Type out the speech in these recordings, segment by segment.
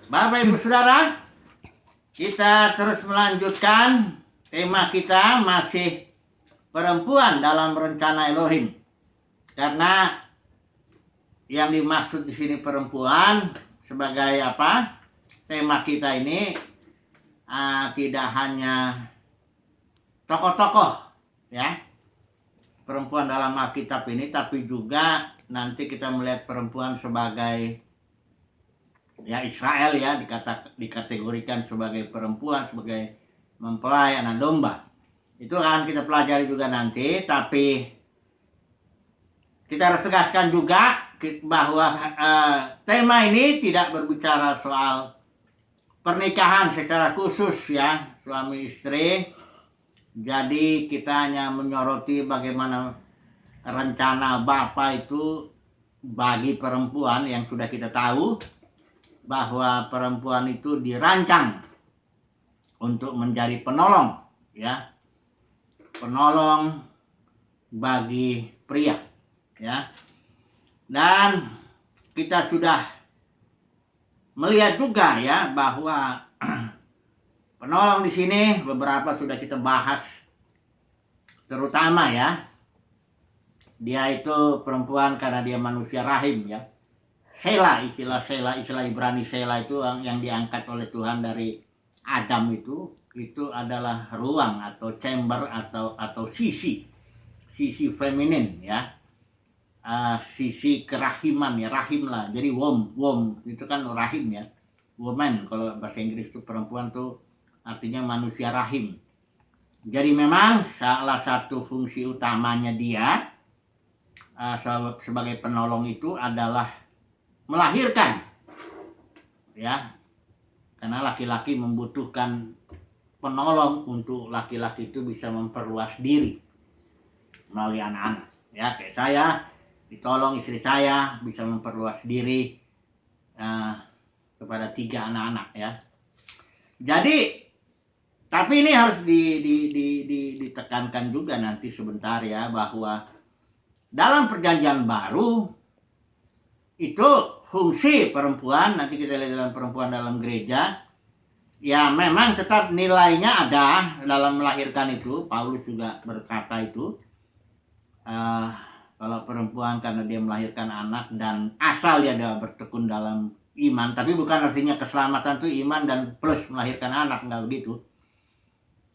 Bapak Ibu Saudara, kita terus melanjutkan tema kita masih perempuan dalam rencana Elohim. Karena yang dimaksud di sini perempuan sebagai apa? Tema kita ini tidak hanya tokoh-tokoh ya. Perempuan dalam Alkitab ini, tapi juga nanti kita melihat perempuan sebagai ya Israel ya, dikategorikan sebagai perempuan, sebagai mempelai anak domba. Itu akan kita pelajari juga nanti, tapi kita harus tegaskan juga bahwa tema ini tidak berbicara soal pernikahan secara khusus ya, suami istri. Jadi kita hanya menyoroti bagaimana rencana Bapa itu bagi perempuan yang sudah kita tahu, bahwa perempuan itu dirancang untuk menjadi penolong ya, penolong bagi pria ya. Dan kita sudah melihat juga ya bahwa penolong di sini beberapa sudah kita bahas, terutama ya dia itu perempuan karena dia manusia rahim ya. Sela, istilah Ibrani Sela itu yang diangkat oleh Tuhan dari Adam itu adalah ruang atau chamber atau sisi feminin ya, sisi kerahiman ya, rahim lah. Jadi womb itu kan rahim ya, woman kalau bahasa Inggris itu perempuan tuh artinya manusia rahim. Jadi memang salah satu fungsi utamanya dia sebagai penolong itu adalah melahirkan ya, karena laki-laki membutuhkan penolong untuk laki-laki itu bisa memperluas diri melalui anak-anak ya. Kayak saya ditolong istri saya bisa memperluas diri kepada 3 anak-anak ya. Jadi tapi ini harus ditekankan juga nanti sebentar ya, bahwa dalam perjanjian baru itu fungsi perempuan, nanti kita lihat dalam perempuan dalam gereja ya, memang tetap nilainya ada dalam melahirkan itu. Paulus juga berkata itu kalau perempuan karena dia melahirkan anak dan asal dia bertekun dalam iman, tapi bukan artinya keselamatan itu iman dan plus melahirkan anak, enggak begitu.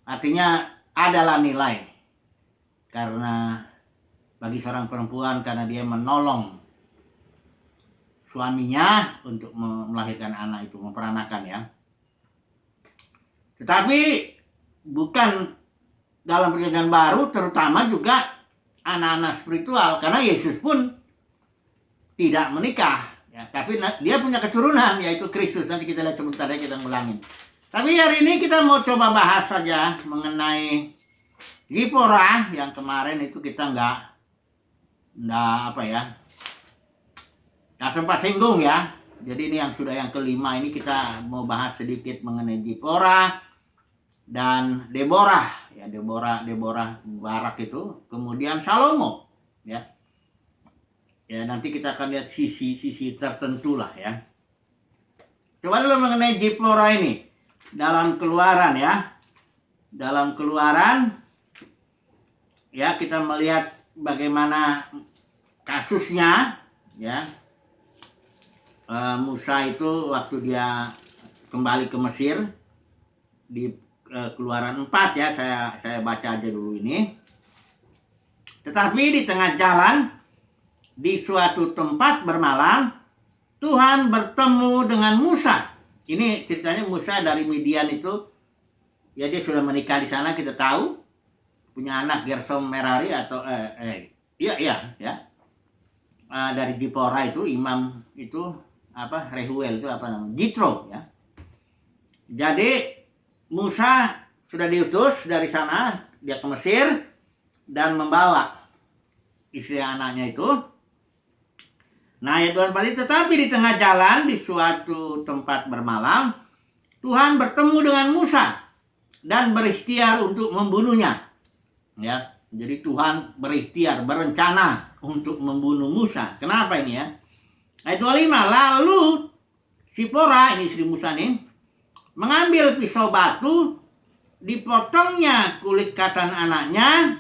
Artinya adalah nilai karena bagi seorang perempuan karena dia menolong suaminya untuk melahirkan anak itu, memperanakan ya. Tetapi bukan dalam perjanjian baru, terutama juga anak-anak spiritual, karena Yesus pun tidak menikah ya, tapi dia punya keturunan yaitu Kristus. Nanti kita lihat sebentar ya, kita ngulangin. Tapi hari ini kita mau coba bahas saja mengenai Zipporah yang kemarin itu kita nggak sempat singgung ya. Jadi ini yang sudah yang kelima, ini kita mau bahas sedikit mengenai Zipporah dan Deborah ya, Deborah Barak itu, kemudian Salomo ya. Ya nanti kita akan lihat sisi tertentu lah ya. Coba dulu mengenai Zipporah ini dalam Keluaran ya. Dalam Keluaran ya, kita melihat bagaimana kasusnya ya. Musa itu waktu dia kembali ke Mesir di Keluaran 4 ya, saya baca aja dulu ini. Tetapi di tengah jalan di suatu tempat bermalam, Tuhan bertemu dengan Musa. Ini ceritanya Musa dari Midian itu ya, dia sudah menikah di sana, kita tahu punya anak Gersom Merari atau dari Zipporah itu imam itu Rehuel itu Jitro ya. Jadi Musa sudah diutus dari sana, dia ke Mesir dan membawa istri anaknya itu. Nah ya Tuhan, tetapi di tengah jalan di suatu tempat bermalam, Tuhan bertemu dengan Musa dan berikhtiar untuk membunuhnya ya. Jadi Tuhan berikhtiar, berencana untuk membunuh Musa. Kenapa ini ya? Ayat 25, lalu Sipora, ini istri Musa nih, mengambil pisau batu, dipotongnya kulit katan anaknya,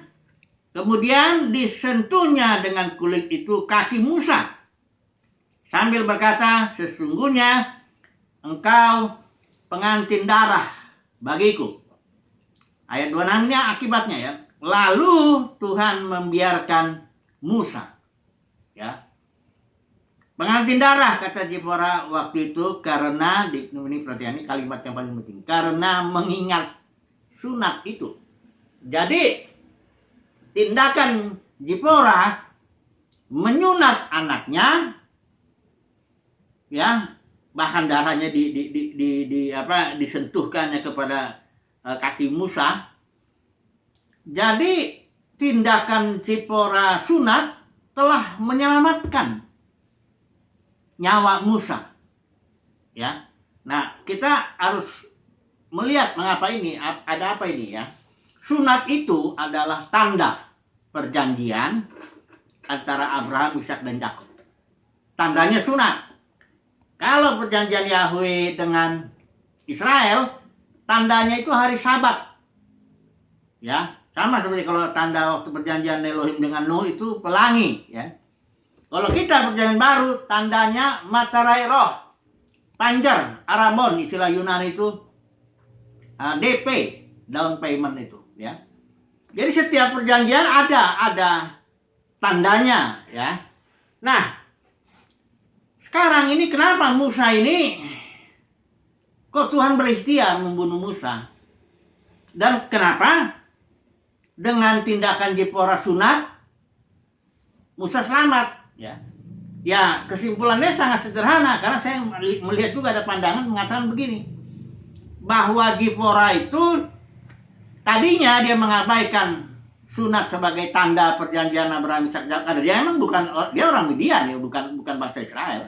kemudian disentuhnya dengan kulit itu kaki Musa, sambil berkata, sesungguhnya engkau pengantin darah bagiku. Ayat 26-nya akibatnya ya. Lalu Tuhan membiarkan Musa. Ya. Pengantin darah, kata Zipora waktu itu, karena, ini perhatian, ini kalimat yang paling penting, karena mengingat sunat itu. Jadi tindakan Zipora menyunat anaknya, ya, bahkan darahnya disentuhkannya kepada kaki Musa. Jadi tindakan Zipora sunat telah menyelamatkan nyawa Musa. Ya. Nah, kita harus melihat mengapa ini, ada apa ini ya. Sunat itu adalah tanda perjanjian antara Abraham, Ishak dan Yakub. Tandanya sunat. Kalau perjanjian Yahweh dengan Israel, tandanya itu hari Sabat. Ya, sama seperti kalau tanda waktu perjanjian Elohim dengan Nuh itu pelangi, ya. Kalau kita perjanjian baru, tandanya materai roh, panjer, arabon, istilah Yunani itu DP, down payment itu, ya. Jadi setiap perjanjian ada tandanya, ya. Nah, sekarang ini kenapa Musa ini kok Tuhan berikhtiar membunuh Musa? Dan kenapa dengan tindakan Zipora sunat Musa selamat? Ya, kesimpulannya sangat sederhana, karena saya melihat juga ada pandangan mengatakan begini, bahwa Zipora itu tadinya dia mengabaikan sunat sebagai tanda perjanjian Abraham, Ishak, Yakub. Dia emang dia orang Midian, ya, bukan bangsa Israel.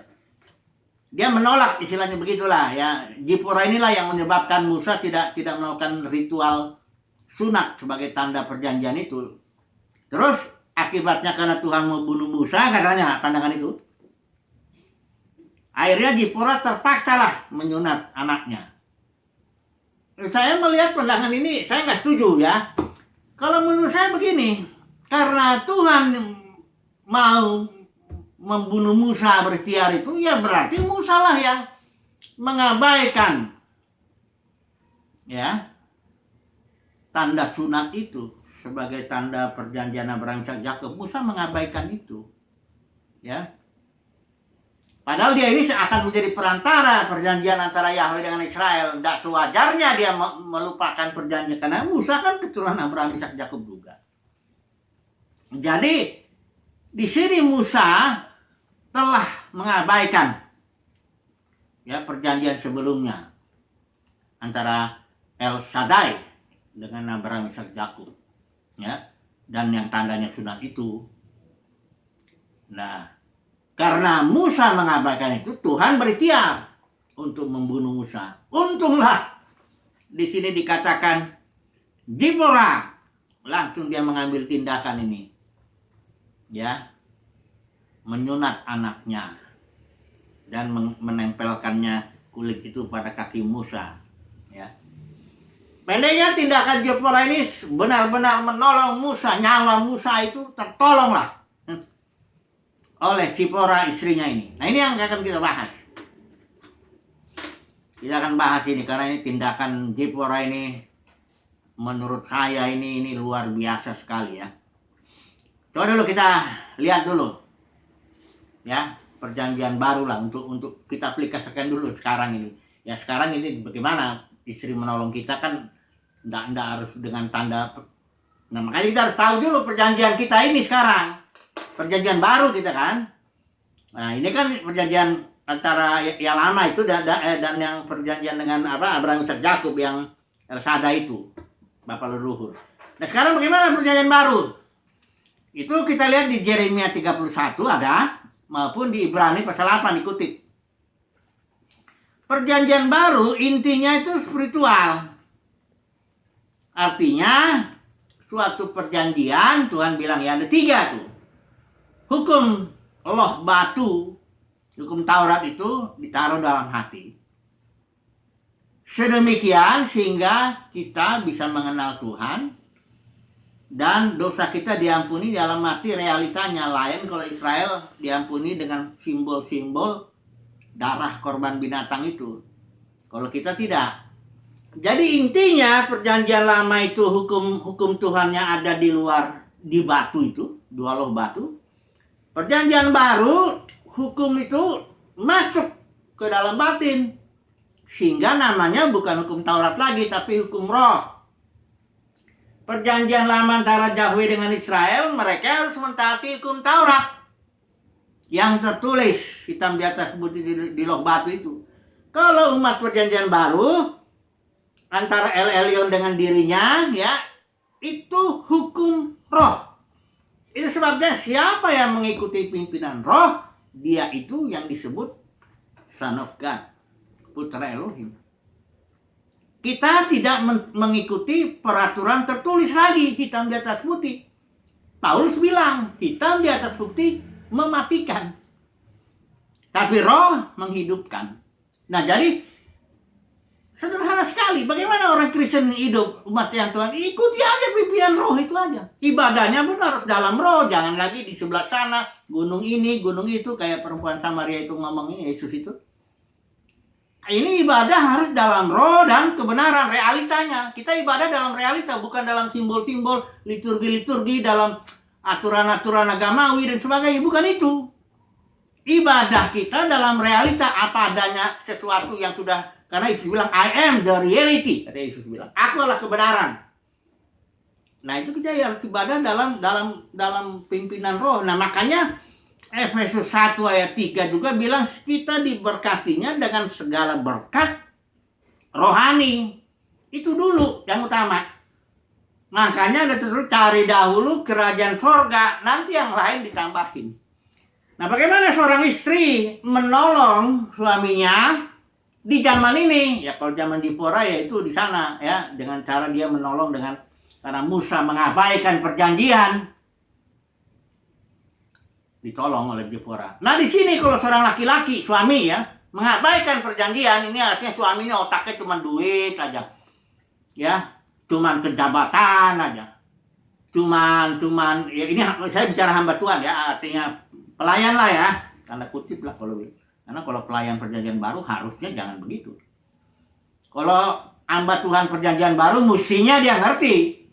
Dia menolak, istilahnya begitulah ya. Zipora inilah yang menyebabkan Musa tidak melakukan ritual sunat sebagai tanda perjanjian itu. Terus akibatnya karena Tuhan mau bunuh Musa, katanya pandangan itu, akhirnya Zipora terpaksalah menyunat anaknya. Saya melihat pandangan ini, saya nggak setuju ya. Kalau menurut saya begini, karena Tuhan mau membunuh Musa berikhtiar itu, ya berarti Musa lah yang mengabaikan ya tanda sunat itu sebagai tanda perjanjian Abraham, Ishak, Yakub. Musa mengabaikan itu, ya. Padahal dia ini akan menjadi perantara perjanjian antara Yahweh dengan Israel. Tidak sewajarnya dia melupakan perjanjian, karena Musa kan keturunan Abraham, Ishak, Yakub juga. Jadi di sini Musa telah mengabaikan ya perjanjian sebelumnya antara El Shaddai dengan Abraham, Ishak, Yakub, ya, dan yang tandanya sunat itu. Nah, karena Musa mengabaikan itu, Tuhan berikhtiar untuk membunuh Musa. Untunglah di sini dikatakan Zipora langsung dia mengambil tindakan ini, ya, menyunat anaknya dan menempelkannya kulit itu pada kaki Musa, ya. Pendeknya tindakan Zipora ini benar-benar menolong Musa. Nyawa Musa itu tertolonglah oleh Zipora istrinya ini. Nah, ini yang akan kita bahas. Kita akan bahas ini karena ini tindakan Zipora ini menurut saya ini luar biasa sekali ya. Coba dulu kita lihat dulu ya perjanjian baru lah untuk kita aplikasikan dulu sekarang ini. Ya sekarang ini bagaimana istri menolong kita kan enggak harus dengan tanda. Nah, makanya kita harus tahu dulu perjanjian kita ini sekarang. Perjanjian baru kita kan. Nah, ini kan perjanjian antara yang lama itu dan yang perjanjian dengan Abraham, Ishak, Yakub yang El Shaddai itu, Bapak leluhur. Nah, sekarang bagaimana perjanjian baru? Itu kita lihat di Yeremia 31 ada, maupun di Ibrani pasal 8 dikutip. Perjanjian baru intinya itu spiritual. Artinya suatu perjanjian Tuhan bilang ya ada 3 tuh. Hukum loh batu Hukum Taurat itu ditaruh dalam hati. Sedemikian sehingga kita bisa mengenal Tuhan dan dosa kita diampuni dalam arti realitanya. Lain kalau Israel diampuni dengan simbol-simbol darah korban binatang itu. Kalau kita tidak. Jadi intinya perjanjian lama itu hukum Tuhan yang ada di luar, di batu itu, dua loh batu. Perjanjian baru hukum itu masuk ke dalam batin. Sehingga namanya bukan hukum Taurat lagi, tapi hukum roh. Perjanjian lama antara Yahweh dengan Israel, mereka harus mentaati hukum Taurat. Yang tertulis hitam di atas putih di loh batu itu. Kalau umat perjanjian baru, antara El Elyon dengan dirinya, ya, itu hukum roh. Itu sebabnya siapa yang mengikuti pimpinan roh, dia itu yang disebut Son of God, putra Elohim. Kita tidak mengikuti peraturan tertulis lagi, hitam di atas putih. Paulus bilang, hitam di atas putih mematikan. Tapi roh menghidupkan. Nah, jadi sederhana sekali. Bagaimana orang Kristen hidup umat yang Tuhan? Ikuti aja pimpinan roh itu aja. Ibadahnya pun harus dalam roh. Jangan lagi di sebelah sana, gunung ini, gunung itu. Kayak perempuan Samaria itu ngomongin Yesus itu. Ini ibadah harus dalam roh dan kebenaran, realitanya. Kita ibadah dalam realita, bukan dalam simbol-simbol, liturgi-liturgi, dalam aturan-aturan agamawi dan sebagainya. Bukan itu. Ibadah kita dalam realita, apa adanya sesuatu yang sudah. Karena Yesus bilang, I am the reality. Kata Yesus bilang, aku adalah kebenaran. Nah, itu kita harus ibadah dalam pimpinan roh. Nah, makanya Efesus 1 ayat 3 juga bilang kita diberkatinya dengan segala berkat rohani. Itu dulu yang utama. Makanya ada terus cari dahulu kerajaan sorga, nanti yang lain ditambahin. Nah, bagaimana seorang istri menolong suaminya di zaman ini? Ya, kalau zaman Dipora ya itu di sana ya, dengan cara dia menolong karena Musa mengabaikan perjanjian, ditolong oleh Dipora. Nah, di sini kalau seorang laki-laki suami ya mengabaikan perjanjian, ini artinya suaminya otaknya cuma duit aja, ya, cuman kejabatan aja, cuman ya ini saya bicara hamba Tuhan ya, artinya pelayan lah ya, tanda kutip lah karena kalau pelayan perjanjian baru harusnya jangan begitu. Kalau hamba Tuhan perjanjian baru mestinya dia ngerti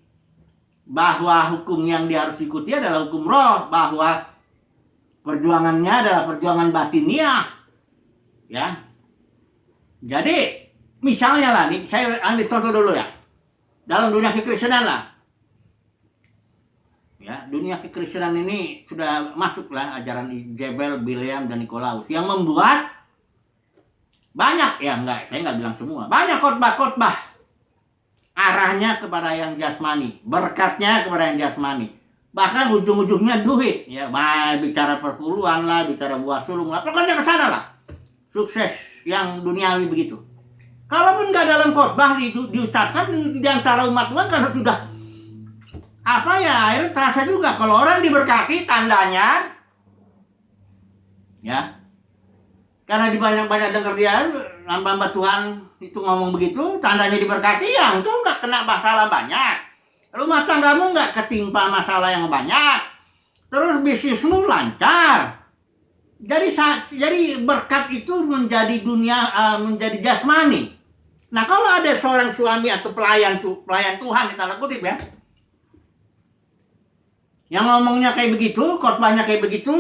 bahwa hukum yang dia harus ikuti adalah hukum roh, bahwa perjuangannya adalah perjuangan batiniah, ya. Jadi misalnya lah nih, saya ambil contoh dulu ya, dalam dunia kekristenan lah, ya, dunia kekristenan ini sudah masuklah ajaran Jebel, Bileam dan Nikolaus yang membuat banyak, ya saya nggak bilang semua, banyak khotbah-khotbah arahnya kepada yang jasmani, berkatnya kepada yang jasmani. Bahkan ujung-ujungnya duit, ya, bicara perpuluhan lah, bicara buah sulung lah, pokoknya ke sana lah. Sukses yang duniawi begitu. Kalaupun nggak dalam khotbah diucapkan di antara umat Tuhan, karena sudah akhirnya terasa juga kalau orang diberkati tandanya, ya, karena di banyak-banyak dengar dia hamba-hamba Tuhan itu ngomong begitu, tandanya diberkati, ya engkau nggak kena masalah banyak, rumah tanggamu nggak ketimpa masalah yang banyak, terus bisnismu lancar. Jadi berkat itu menjadi menjadi jasmani. Nah, kalau ada seorang suami atau pelayan Tuhan di tanda kutip ya, yang ngomongnya kayak begitu, khotbahnya kayak begitu,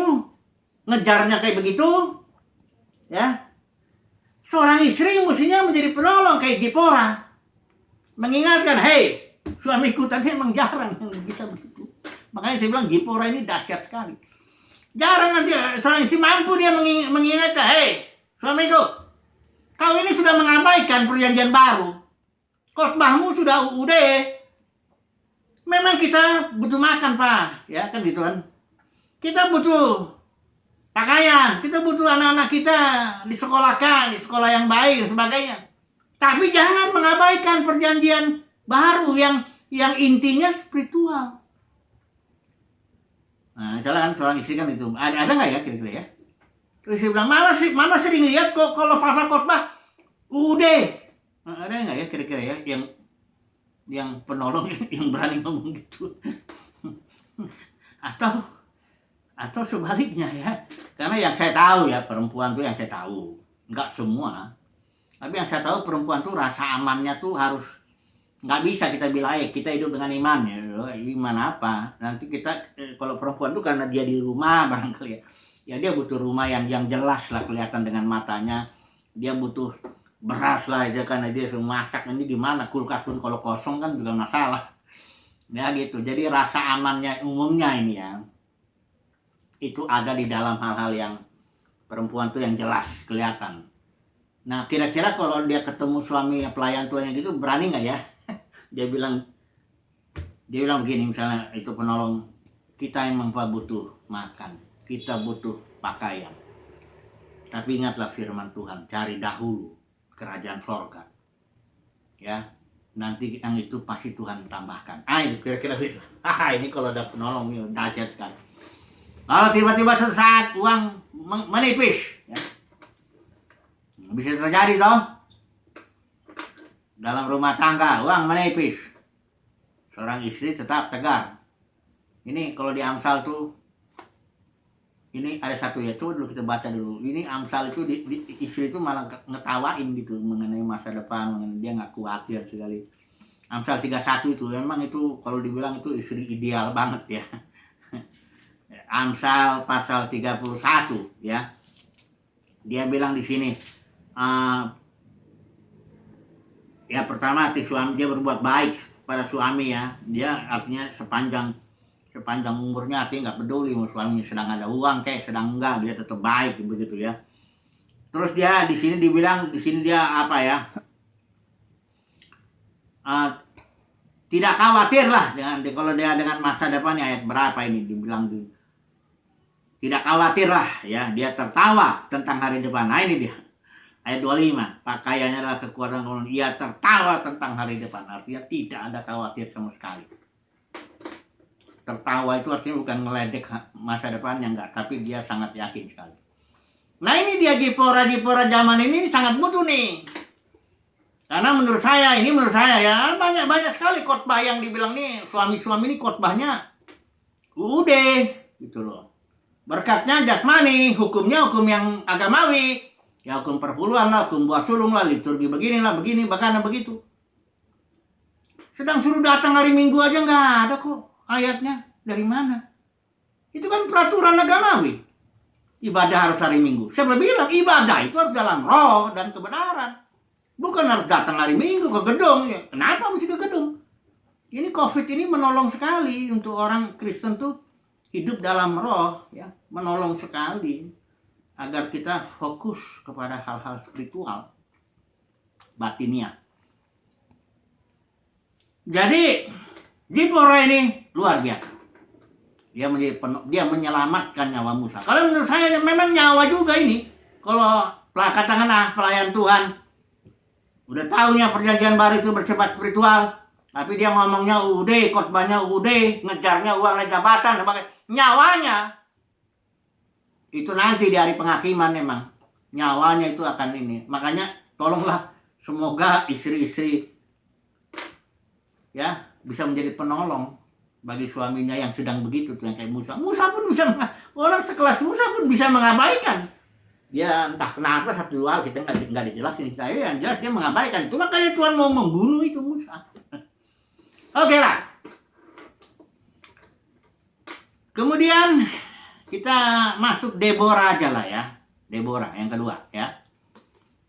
ngejarnya kayak begitu, ya, seorang istri mestinya menjadi penolong kayak Dipora, mengingatkan, hei, suamiku tadi emang jarang yang bisa begitu. Makanya saya bilang Dipora ini dahsyat sekali. Jarang nanti seorang istri mampu dia mengingatkan, hei, suamiku, kau ini sudah mengabaikan perjanjian baru, khotbahmu sudah udah. Memang kita butuh makan, Pak, ya kan gitu kan. Kita butuh pakaian, kita butuh anak-anak kita disekolahkan, di sekolah yang baik dan sebagainya. Tapi jangan mengabaikan perjanjian baru yang intinya spiritual. Nah, misalnya kan seorang istri kan itu, ada nggak ya kira-kira ya? Terus dia bilang, mama sering lihat kok kalau papa khotbah udah. Ada nggak ya kira-kira ya yang penolong yang berani ngomong gitu? atau sebaliknya ya, karena yang saya tahu ya, perempuan tuh yang saya tahu, nggak semua, tapi yang saya tahu perempuan tuh rasa amannya tuh harus, nggak bisa kita bilang kita hidup dengan iman ya. Iman apa? Nanti kita kalau perempuan tuh karena dia di rumah barangkali ya dia butuh rumah yang jelas lah, kelihatan dengan matanya. Dia butuh beras lah aja karena dia suruh masak. Ini gimana, kulkas pun kalau kosong kan juga masalah ya gitu. Jadi rasa amannya umumnya ini ya, itu ada di dalam hal-hal yang perempuan tuh yang jelas kelihatan. Nah kira-kira kalau dia ketemu suami pelayan Tuhan yang gitu, berani nggak ya? Dia bilang begini, misalnya itu penolong, kita emang butuh makan, kita butuh pakaian, tapi ingatlah firman Tuhan, cari dahulu kerajaan sorga ya, nanti yang itu pasti Tuhan tambahkan. Kira-kira gitu. Ini kalau ada penolong ini dahsyat kan. Kalau tiba-tiba suatu saat uang menipis ya, bisa terjadi toh dalam rumah tangga, uang menipis, seorang istri tetap tegar. Ini kalau di Amsal tuh, ini ada satu ya, coba dulu kita baca dulu. Ini Amsal itu istri itu malah ngetawain gitu mengenai masa depan, dia nggak khawatir sekali. Amsal 31 itu memang itu kalau dibilang itu istri ideal banget ya. Amsal pasal 31 ya. Dia bilang di sini, ya pertama hati suami, dia berbuat baik pada suami ya. Dia artinya sepanjang umurnya artinya nggak peduli mau suaminya sedang ada uang kayak sedang enggak, dia tetap baik begitu ya. Terus dia di sini dibilang, di sini dia apa ya, tidak khawatir lah kalau dia dengan masa depannya. Ayat berapa ini dibilang tidak khawatir lah ya, dia tertawa tentang hari depan. Nah ini dia ayat 25, pakaiannya adalah kekuatan, ia tertawa tentang hari depan, artinya tidak ada khawatir sama sekali. Tertawa itu artinya bukan ngeledek masa depannya, enggak, tapi dia sangat yakin sekali. Nah ini dia Jipora zaman ini sangat butuh nih. Karena menurut saya ya, banyak sekali khotbah yang dibilang nih, suami-suami ini khotbahnya udah gitu loh. Berkatnya jasmani, hukumnya hukum yang agamawi. Ya hukum perpuluhan lah, hukum buah sulung lah, liturgi beginilah, begini, bahkan begitu. Sedang suruh datang hari Minggu aja nggak ada kok ayatnya. Dari mana? Itu kan peraturan agamawi. Ibadah harus hari Minggu. Siapa bilang ibadah itu harus dalam roh dan kebenaran. Bukan harus datang hari Minggu ke gedung. Ya. Kenapa mesti ke gedung? Ini COVID ini menolong sekali untuk orang Kristen tuh hidup dalam roh, ya, menolong sekali agar kita fokus kepada hal-hal spiritual, batinia. Jadi Jipora ini luar biasa. Dia menyelamatkan nyawa Musa. Kalau menurut saya memang nyawa juga ini. Kalau katakanlah pelayan Tuhan udah tahunya perjanjian baru itu bersifat spiritual, tapi dia ngomongnya udah, khotbahnya udah, ngejarnya uang dan jabatan, nyawanya itu nanti di hari penghakiman memang nyawanya itu akan ini. Makanya tolonglah semoga istri-istri ya bisa menjadi penolong bagi suaminya yang sedang begitu tuh, yang kayak Musa. Musa pun bisa, orang sekelas Musa pun bisa mengabaikan. Dia entah kenapa satu dua hal kita nggak dijelasin, saya yang jelas dia mengabaikan. Itu makanya Tuhan mau membunuh itu Musa. Oke lah. Kemudian kita masuk Deborah aja lah ya. Deborah yang kedua ya.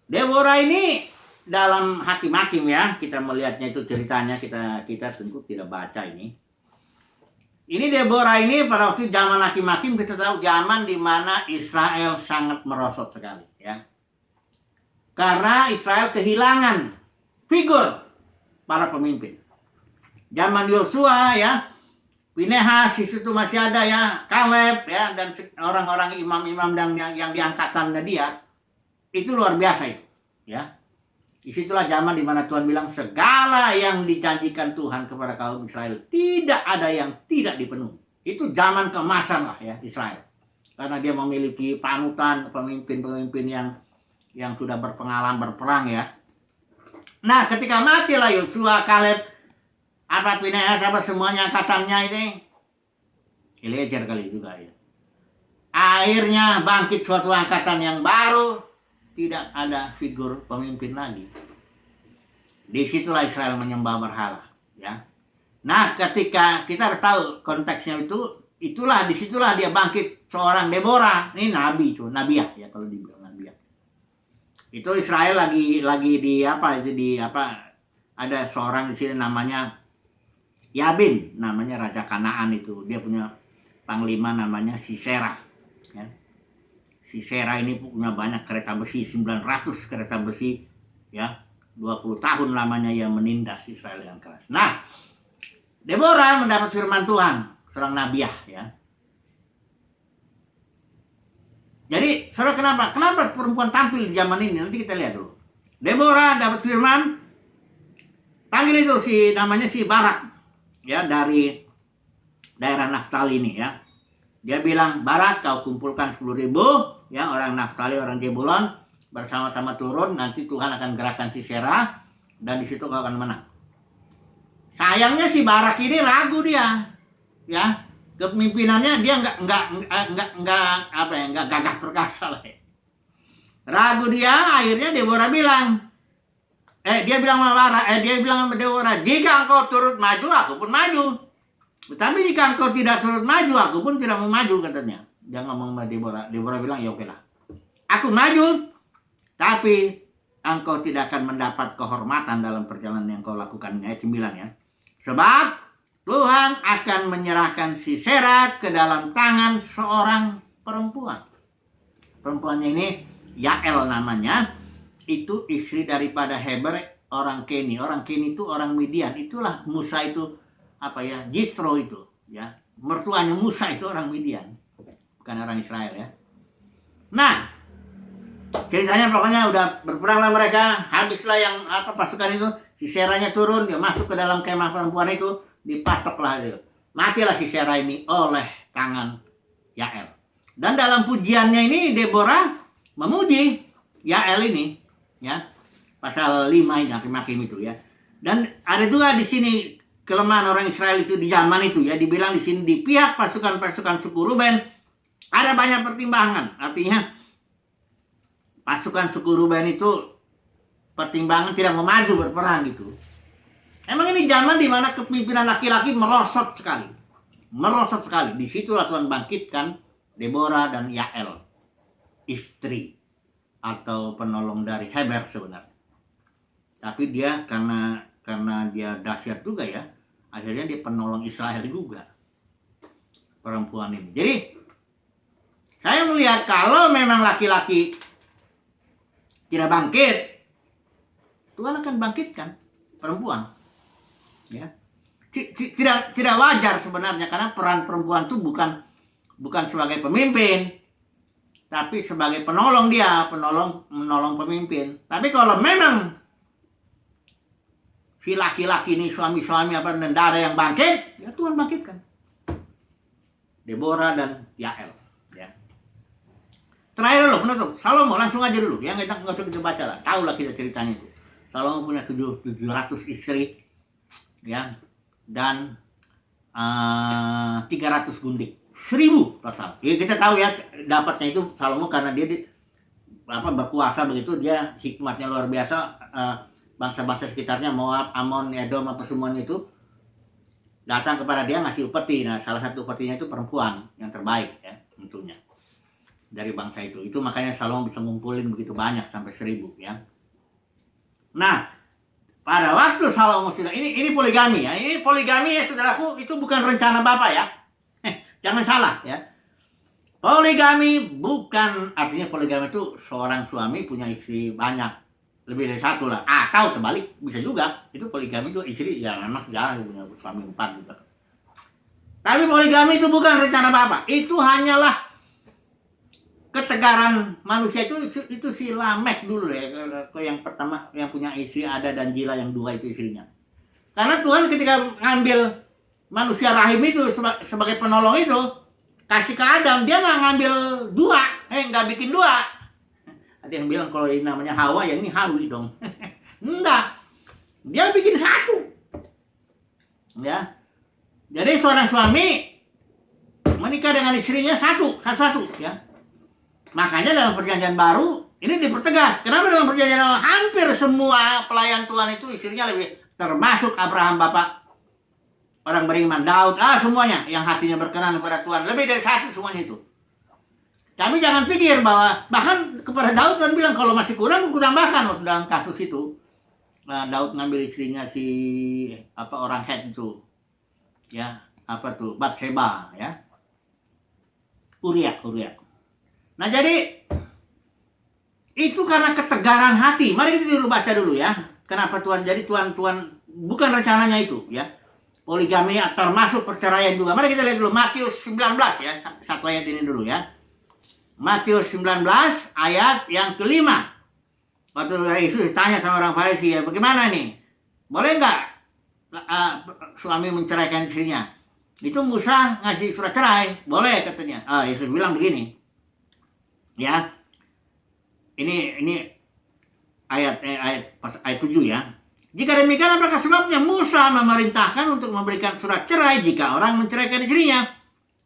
Deborah ini dalam Hakim-Hakim ya, kita melihatnya itu ceritanya, kita tentu tidak baca ini. Ini Deborah ini pada waktu zaman Hakim-Hakim, kita tahu zaman di mana Israel sangat merosot sekali ya. Karena Israel kehilangan figur para pemimpin. Zaman Yosua ya, Pinehas itu masih ada ya, Kaleb ya, dan orang-orang imam-imam yang diangkatannya dia, itu luar biasa itu ya. Disitulah zaman di mana Tuhan bilang segala yang dijanjikan Tuhan kepada kaum Israel tidak ada yang tidak dipenuhi. Itu zaman keemasan lah ya Israel. karena dia memiliki panutan pemimpin-pemimpin yang sudah berpengalaman berperang ya. Nah, ketika matilah Yosua, Kaleb, Pinehas, semuanya angkatannya ini, Eliezer kali juga ya. Akhirnya bangkit suatu angkatan yang baru, tidak ada figur pemimpin lagi. Disitulah Israel menyembah berhala ya. Nah, ketika kita harus tahu konteksnya disitulah dia bangkit seorang Deborah. Ini nabi, nabiah ya kalau dibilang nabiah. Itu Israel lagi di ada seorang di sini namanya Yabin, namanya Raja Kanaan itu. Dia punya panglima namanya Sisera. Ya. Sisera ini punya banyak kereta besi, 900 kereta besi ya. 20 tahun lamanya ia menindas Israel yang keras. Nah, Deborah mendapat firman Tuhan, seorang nabiah ya. Jadi, saudara, kenapa perempuan tampil di zaman ini? Nanti kita lihat dulu. Deborah dapat firman, panggil itu namanya si Barak ya, dari daerah Naftali ini ya. Dia bilang, Barak, kau kumpulkan 10.000 ya, orang Naftali, orang Zebulon, bersama-sama turun, nanti Tuhan akan gerakkan Sisera, dan di situ kau akan menang. Sayangnya si Barak ini ragu dia, ya, kepemimpinannya dia nggak gagah perkasa lah. Ya. Ragu dia, akhirnya Deborah bilang, dia bilang sama Deborah, jika engkau turut maju, aku pun maju. Tapi jika engkau tidak turut maju, aku pun tidak mau maju, katanya. Dia ngomong sama Deborah. Deborah bilang, ya oke lah, aku maju. Tapi engkau tidak akan mendapat kehormatan dalam perjalanan yang kau lakukan. Ayat 9 ya. Sebab Tuhan akan menyerahkan Sisera ke dalam tangan seorang perempuan. Perempuannya ini Yael namanya. Itu istri daripada Heber, orang Keni. Orang Keni itu orang Midian. Itulah Musa itu Jitro itu ya. Mertuanya Musa itu orang Midian. Bukan orang Israel ya. Nah, ceritanya pokoknya udah berperanglah mereka, habislah yang pasukan itu, Siseranya turun, dia masuk ke dalam kemah perempuan itu, dipatoklah dia. Matilah Sisera ini oleh tangan Yael. Dan dalam pujiannya ini Deborah memuji Yael ini, ya. Pasal 5 ini hakim-hakim itu ya. Dan ada juga di sini kelemahan orang Israel itu di zaman itu ya, dibilang di sini di pihak pasukan suku Ruben ada banyak pertimbangan. Artinya pasukan suku Ruben itu pertimbangan tidak mau maju berperang gitu. Emang ini zaman di mana kepemimpinan laki-laki merosot sekali. Merosot sekali. Di situlah Tuhan bangkitkan Deborah dan Yael, istri atau penolong dari Heber sebenarnya. Tapi dia karena dia dahsyat juga ya, akhirnya dia penolong Israel juga, perempuan ini. Jadi saya melihat kalau memang laki-laki tidak bangkit, Tuhan akan bangkitkan perempuan. Ya. Tidak wajar sebenarnya, karena peran perempuan itu bukan sebagai pemimpin, tapi sebagai penolong dia, menolong pemimpin. Tapi kalau memang si laki-laki ini suami-suami tentara yang bangkit, ya Tuhan bangkitkan Deborah dan Yael. Ya. Terakhir dulu penutup, Salomo langsung aja dulu, yang kita nggak usah kita baca lah, tahu lah kita ceritanya itu. Salomo punya 700 istri, ya, dan 300 gundik, 1000 total. Ya, kita tahu ya dapatnya itu Salomo karena dia berkuasa begitu, dia hikmatnya luar biasa. Bangsa-bangsa sekitarnya Moab, Amon, Edom, semuanya itu datang kepada dia ngasih upeti. Nah, salah satu upetinya itu perempuan yang terbaik ya, tentunya dari bangsa itu. Itu makanya Salomo bisa ngumpulin begitu banyak sampai 1000 ya. Nah, pada waktu Salomo sudah ini poligami ya. Ini poligami ya saudaraku, itu bukan rencana Bapak ya. Jangan salah ya. Poligami bukan artinya poligami itu seorang suami punya istri banyak, lebih dari satu lah. Atau terbalik bisa juga. Itu poligami itu istri ya memang jarang punya suami 4 juga. Tapi poligami itu bukan rencana Bapak. Itu hanyalah ketegaran manusia itu si Lamek dulu ya. Yang pertama yang punya istri ada dan Jila yang 2 itu istrinya. Karena Tuhan ketika ngambil manusia rahim itu sebagai penolong itu, kasih ke Adam, dia nggak ngambil dua, nggak bikin dua. Ada yang bilang kalau ini namanya Hawa, ya ini Hawi dong. Enggak, dia bikin satu. Ya, jadi seorang suami menikah dengan istrinya satu, ya. Makanya dalam perjanjian baru ini dipertegas. Kenapa dalam perjanjian lama hampir semua pelayan Tuhan itu istrinya lebih, termasuk Abraham bapak orang beriman, Daud, semuanya yang hatinya berkenan kepada Tuhan, lebih dari satu semuanya itu. Kami jangan pikir bahwa, bahkan kepada Daud Tuhan bilang kalau masih kurang aku tambahkan. Waktu dalam kasus itu Daud ngambil istrinya si orang Het itu, ya Batseba, ya, Uria. Nah jadi itu karena ketegaran hati. Mari kita dulu baca dulu ya. Kenapa Tuhan, jadi Tuhan bukan rencananya itu ya. Poligami termasuk perceraian juga. Mari kita lihat dulu Matius 19 ya. Satu ayat ini dulu ya. Matius 19 ayat yang kelima. Waktu Yesus ditanya sama orang Farisi, ya bagaimana nih? Boleh nggak suami menceraikan istrinya? Itu Musa ngasih surat cerai. Boleh katanya. Yesus bilang begini. Ya. Ini ayat 7 ya. Jika demikian apakah sebabnya Musa memerintahkan untuk memberikan surat cerai jika orang menceraikan istrinya?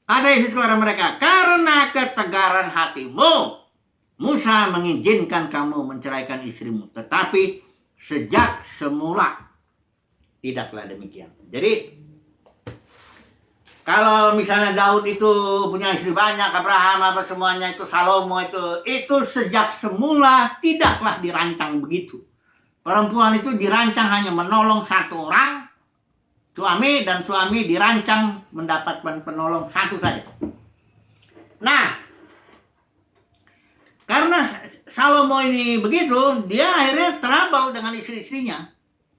Kata Yesus kepada mereka, karena ketegaran hatimu, Musa mengizinkan kamu menceraikan istrimu. Tetapi sejak semula tidaklah demikian. Jadi kalau misalnya Daud itu punya istri banyak, Abraham semuanya itu, Salomo itu sejak semula tidaklah dirancang begitu. Perempuan itu dirancang hanya menolong satu orang, suami, dan suami dirancang mendapatkan penolong satu saja. Nah, karena Salomo ini begitu, dia akhirnya terabau dengan istri-istrinya.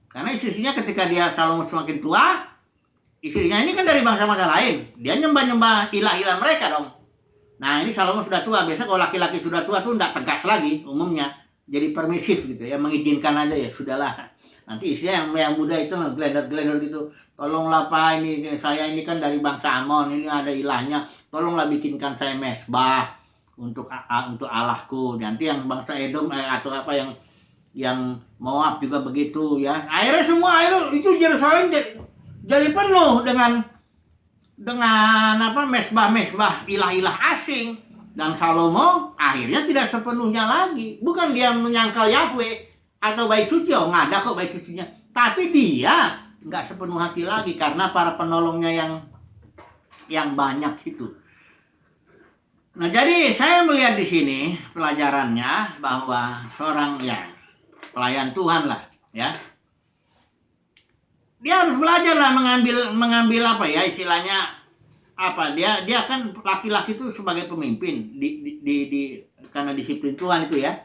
Karena istri-istrinya ketika Salomo semakin tua, istrinya ini kan dari bangsa-bangsa lain. Dia nyembah-nyembah ilah-ilah mereka dong. Nah ini Salomo sudah tua. Biasa kalau laki-laki sudah tua tuh tidak tegas lagi umumnya. Jadi permisif gitu ya. Mengizinkan aja ya sudahlah. Nanti istrinya yang muda itu ngeglender-glender gitu. Tolonglah Pak, ini saya ini kan dari bangsa Amon. Ini ada ilahnya. Tolonglah bikinkan saya mesbah untuk Allahku. Nanti yang bangsa Edom atau apa yang Moab juga begitu ya. Akhirnya semua itu Yerusalem jadi penuh dengan mesbah-mesbah ilah-ilah asing. Dan Salomo akhirnya tidak sepenuhnya lagi. Bukan dia menyangkal Yahweh atau bait suci, nggak ada kok bait sucinya. Tapi dia nggak sepenuh hati lagi karena para penolongnya yang banyak itu. Nah jadi saya melihat di sini pelajarannya bahwa seorang pelayan Tuhan lah ya. Dia harus belajar lah mengambil apa ya istilahnya dia kan laki-laki itu sebagai pemimpin di karena disiplin Tuhan itu ya,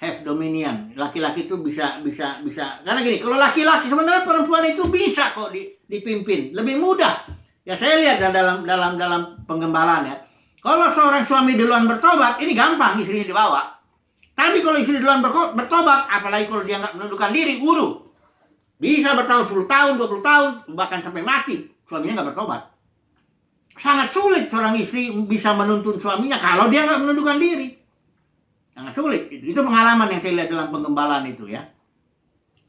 have dominion. Laki-laki itu bisa karena gini, kalau laki-laki sebenarnya perempuan itu bisa kok dipimpin lebih mudah ya. Saya lihat dalam penggembalaan ya, kalau seorang suami duluan bertobat ini gampang istrinya dibawa. Tapi kalau istri duluan bertobat, apalagi kalau dia nggak menundukkan diri, bisa bertahun 10 tahun, 20 tahun, bahkan sampai mati, suaminya nggak bertobat. Sangat sulit seorang istri bisa menuntun suaminya kalau dia nggak menundukkan diri. Sangat sulit. Itu pengalaman yang saya lihat dalam penggembalaan itu ya.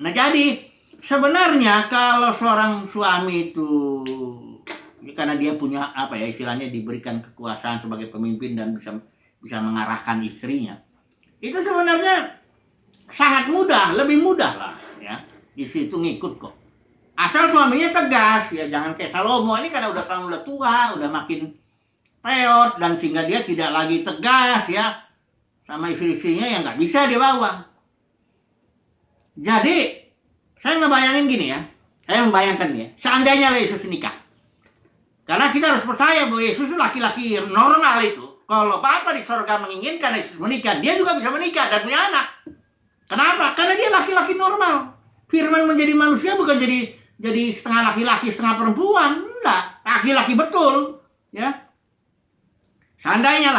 Nah jadi sebenarnya kalau seorang suami itu karena dia punya istilahnya diberikan kekuasaan sebagai pemimpin dan bisa mengarahkan istrinya, itu sebenarnya sangat mudah, lebih mudah lah ya. Istri itu ngikut kok. Asal suaminya tegas ya, jangan kayak Salomo ini karena udah tua, udah makin peot dan sehingga dia tidak lagi tegas ya sama istri-istrinya yang nggak bisa dia bawa. Jadi saya ngebayangin gini ya, saya membayangkan ya, seandainya Yesus nikah, karena kita harus percaya bahwa Yesus itu laki-laki normal itu. Kalau Bapa di sorga menginginkan Yesus menikah, dia juga bisa menikah dan punya anak. Kenapa? Karena dia laki-laki normal. Firman menjadi manusia bukan jadi setengah laki-laki setengah perempuan, enggak, laki-laki betul ya. Seandainya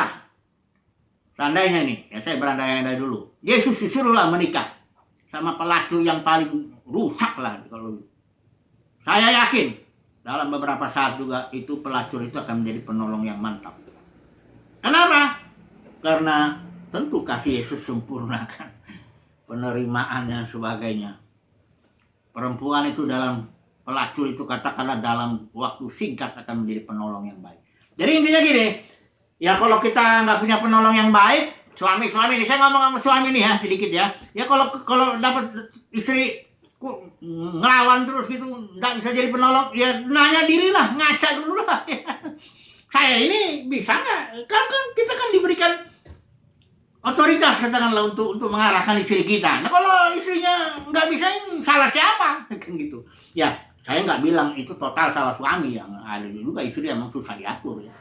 nih ya, saya berandai-andai dulu, Yesus disuruhlah menikah sama pelacur yang paling rusak lah. Kalau saya yakin dalam beberapa saat juga itu pelacur itu akan menjadi penolong yang mantap. Kenapa? Karena tentu kasih Yesus sempurnakan penerimaan dan sebagainya. Perempuan itu dalam pelacur itu katakanlah dalam waktu singkat akan menjadi penolong yang baik. Jadi intinya gini, ya kalau kita nggak punya penolong yang baik, suami ini, saya ngomong sama suami nih ya sedikit ya. Ya kalau dapat istri ngelawan terus gitu, nggak bisa jadi penolong, ya nanya diri lah, ngaca dulu lah. Ya. Saya ini bisa nggak? Kan kita kan diberikan otoritas katakanlah untuk mengarahkan istri kita. Nah kalau istrinya nggak bisa, salah siapa? Kan gitu. Ya saya nggak bilang itu total salah suami, yang ada juga istri emang susah diatur ya.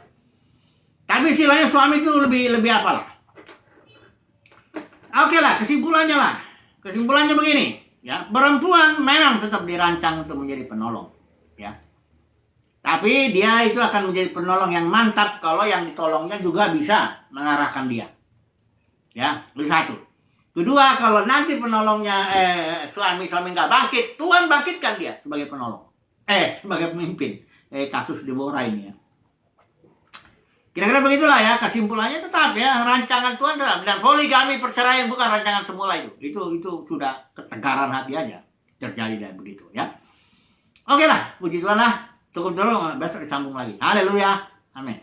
Tapi istilahnya suami itu lebih apa lah? Oke lah, kesimpulannya begini. Ya, perempuan memang tetap dirancang untuk menjadi penolong, ya. Tapi dia itu akan menjadi penolong yang mantap kalau yang ditolongnya juga bisa mengarahkan dia. Ya, itu satu. Kedua, kalau nanti penolongnya suami nggak bangkit, Tuhan bangkitkan dia sebagai penolong. Sebagai pemimpin. Kasus Deborah ini ya. Kira-kira begitulah ya, kesimpulannya tetap ya, rancangan Tuhan tetap. Dan poligami, perceraian bukan rancangan semula itu. Itu sudah ketegaran hati aja terjadi dan begitu ya. Oke lah, puji Tuhan lah. Cukup dulu, besok disambung lagi. Haleluya. Amin.